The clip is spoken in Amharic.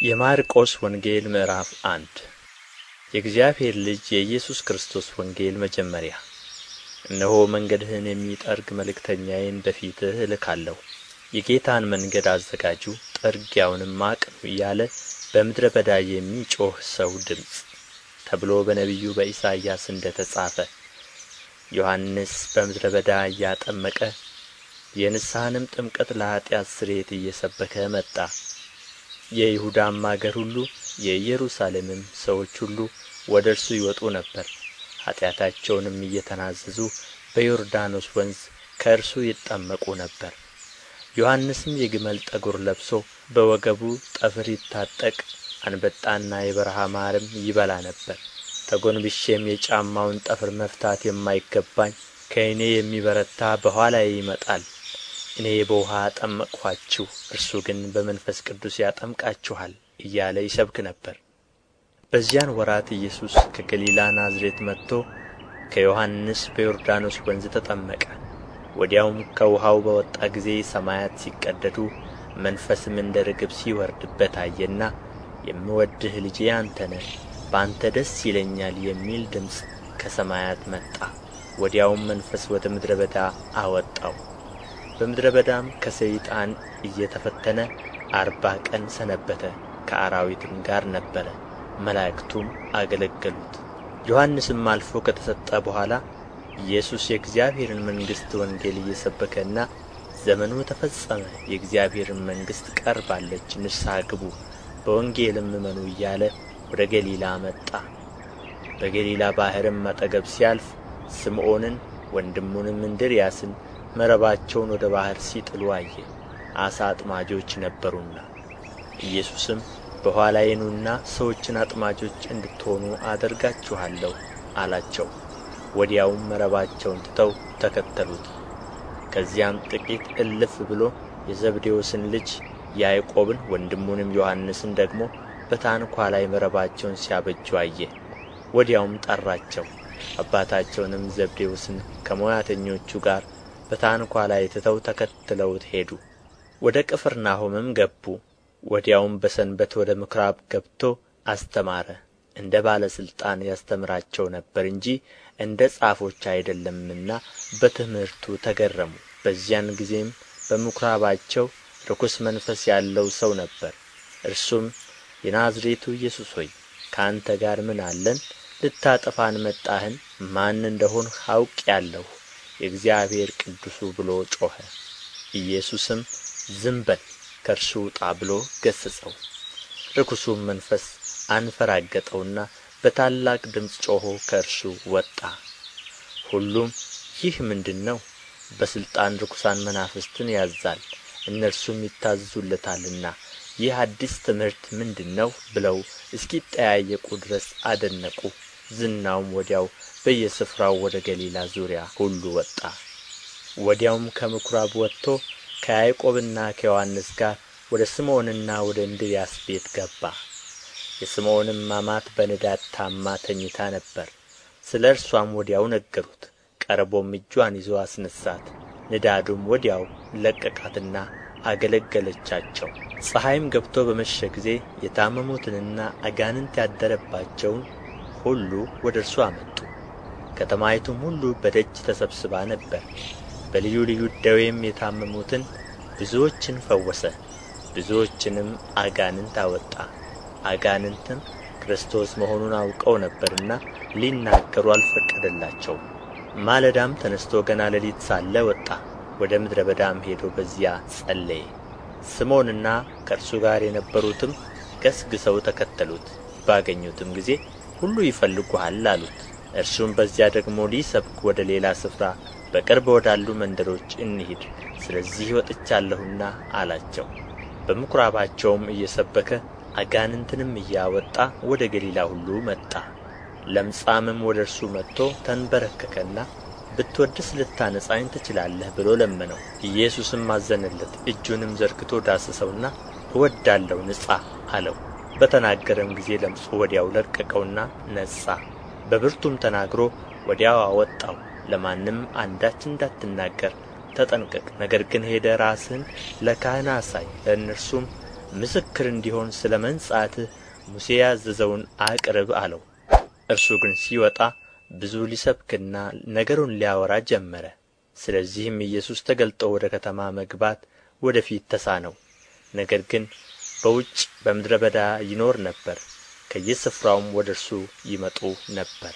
የማርቆስ ወንጌል ምዕራፍ 1 የእግዚአብሔር ልጅ የኢየሱስ ክርስቶስ ወንጌል መጀመሪያ። እነሆ መንገድህን የሚጠርግ መልእክተኛዬን በፊትህ እልካለሁ፣ የጌታን መንገድ አዘጋጁ፣ ጥርጊያውንም አቅኑ እያለ በምድረ በዳ የሚጮኽ ሰው ድምፅ ተብሎ በነቢዩ በኢሳይያስ እንደ ተጻፈ። ዮሐንስ በምድረ በዳ እያጠመቀ የንስሐንም ጥምቀት ለኃጢአት ስርየት እየሰበከ መጣ። የይሁዳም አገር ሁሉ የኢየሩሳሌምም ሰዎች ሁሉ ወደ እርሱ ይወጡ ነበር፣ ኃጢአታቸውንም እየተናዘዙ በዮርዳኖስ ወንዝ ከእርሱ ይጠመቁ ነበር። ዮሐንስም የግመል ጠጕር ለብሶ በወገቡ ጠፍር ይታጠቅ፣ አንበጣና የበረሃ ማርም ይበላ ነበር። ተጐንብሼም የጫማውን ጠፍር መፍታት የማይገባኝ ከእኔ የሚበረታ በኋላዬ ይመጣል፣ እኔ በውኃ አጠመቅኋችሁ፣ እርሱ ግን በመንፈስ ቅዱስ ያጠምቃችኋል እያለ ይሰብክ ነበር። በዚያን ወራት ኢየሱስ ከገሊላ ናዝሬት መጥቶ ከዮሐንስ በዮርዳኖስ ወንዝ ተጠመቀ። ወዲያውም ከውኃው በወጣ ጊዜ ሰማያት ሲቀደዱ መንፈስም እንደ ርግብ ሲወርድበት አየና፣ የምወድህ ልጄ አንተ ነህ፣ በአንተ ደስ ይለኛል የሚል ድምፅ ከሰማያት መጣ። ወዲያውም መንፈስ ወደ ምድረ በዳ አወጣው። በምድረ በዳም ከሰይጣን እየተፈተነ 40 ቀን ሰነበተ፣ ከአራዊትም ጋር ነበረ፣ መላእክቱም አገለገሉት። ዮሐንስም አልፎ ከተሰጠ በኋላ ኢየሱስ የእግዚአብሔርን መንግሥት ወንጌል እየሰበከና ዘመኑ ተፈጸመ፣ የእግዚአብሔርን መንግሥት ቀርባለች፣ ንስሐ ግቡ፣ በወንጌልም እመኑ እያለ ወደ ገሊላ መጣ። በገሊላ ባሕርም አጠገብ ሲያልፍ ስምዖንን ወንድሙንም እንድርያስን መረባቸውን ወደ ባሕር ሲጥሉ አየ፣ ዓሣ አጥማጆች ነበሩና። ኢየሱስም በኋላዬ ኑና ሰዎችን አጥማጆች እንድትሆኑ አደርጋችኋለሁ አላቸው። ወዲያውም መረባቸውን ትተው ተከተሉት። ከዚያም ጥቂት እልፍ ብሎ የዘብዴዎስን ልጅ ያዕቆብን ወንድሙንም ዮሐንስን ደግሞ በታንኳ ላይ መረባቸውን ሲያበጁ አየ። ወዲያውም ጠራቸው። አባታቸውንም ዘብዴዎስን ከሞያተኞቹ ጋር በታንኳ ላይ ትተው ተከትለውት ሄዱ። ወደ ቅፍርናሆምም ገቡ። ወዲያውም በሰንበት ወደ ምኵራብ ገብቶ አስተማረ። እንደ ባለ ሥልጣን ያስተምራቸው ነበር እንጂ እንደ ጻፎች አይደለምና በትምህርቱ ተገረሙ። በዚያን ጊዜም በምኵራባቸው ርኩስ መንፈስ ያለው ሰው ነበር። እርሱም የናዝሬቱ ኢየሱስ ሆይ ከአንተ ጋር ምን አለን? ልታጠፋን መጣህን? ማን እንደሆንህ አውቄአለሁ፣ የእግዚአብሔር ቅዱሱ ብሎ ጮኸ። ኢየሱስም ዝም በል ከእርሱ ውጣ ብሎ ገሠጸው። ርኩሱም መንፈስ አንፈራገጠውና በታላቅ ድምፅ ጮኾ ከእርሱ ወጣ። ሁሉም ይህ ምንድር ነው? በሥልጣን ርኩሳን መናፍስትን ያዝዛል፣ እነርሱም ይታዘዙለታልና ይህ አዲስ ትምህርት ምንድር ነው ብለው እስኪጠያየቁ ድረስ አደነቁ። ዝናውም ወዲያው በየስፍራው ወደ ገሊላ ዙሪያ ሁሉ ወጣ። ወዲያውም ከምኵራብ ወጥቶ ከያዕቆብና ከዮሐንስ ጋር ወደ ስምዖንና ወደ እንድርያስ ቤት ገባ። የስምዖንም አማት በንዳድ ታማ ተኝታ ነበር። ስለ እርሷም ወዲያው ነገሩት። ቀርቦም እጇን ይዞ አስነሣት። ንዳዱም ወዲያው ለቀቃትና አገለገለቻቸው። ፀሐይም ገብቶ በመሸ ጊዜ የታመሙትንና አጋንንት ያደረባቸውን ሁሉ ወደ እርሱ አመጡ። ከተማይቱም ሁሉ በደጅ ተሰብስባ ነበር። በልዩ ልዩ ደዌም የታመሙትን ብዙዎችን ፈወሰ፣ ብዙዎችንም አጋንንት አወጣ። አጋንንትም ክርስቶስ መሆኑን አውቀው ነበርና ሊናገሩ አልፈቀደላቸውም። ማለዳም ተነሥቶ ገና ሌሊት ሳለ ወጣ፣ ወደ ምድረ በዳም ሄዶ በዚያ ጸለየ። ስምዖንና ከእርሱ ጋር የነበሩትም ገስግሰው ተከተሉት። ባገኙትም ጊዜ ሁሉ ይፈልጉሃል አሉት። እርሱም በዚያ ደግሞ ሊሰብክ ወደ ሌላ ስፍራ በቅርብ ወዳሉ መንደሮች እንሂድ፣ ስለዚህ ወጥቻለሁና አላቸው። በምኵራባቸውም እየሰበከ አጋንንትንም እያወጣ ወደ ገሊላ ሁሉ መጣ። ለምጻምም ወደ እርሱ መጥቶ ተንበረከከና ብትወድስ ልታነጻኝ ትችላለህ ብሎ ለመነው። ኢየሱስም አዘነለት፣ እጁንም ዘርግቶ ዳሰሰውና እወዳለሁ ንጻ አለው። በተናገረም ጊዜ ለምጹ ወዲያው ለቀቀውና ነጻ። በብርቱም ተናግሮ ወዲያው አወጣው። ለማንም አንዳች እንዳትናገር ተጠንቀቅ፣ ነገር ግን ሄደህ ራስህን ለካህን አሳይ፣ ለእነርሱም ምስክር እንዲሆን ስለ መንጻትህ ሙሴ ያዘዘውን አቅርብ አለው። እርሱ ግን ሲወጣ ብዙ ሊሰብክና ነገሩን ሊያወራ ጀመረ። ስለዚህም ኢየሱስ ተገልጦ ወደ ከተማ መግባት ወደ ፊት ተሳነው። ነገር ግን በውጭ በምድረ በዳ ይኖር ነበር፣ ከየስፍራውም ወደ እርሱ ይመጡ ነበር።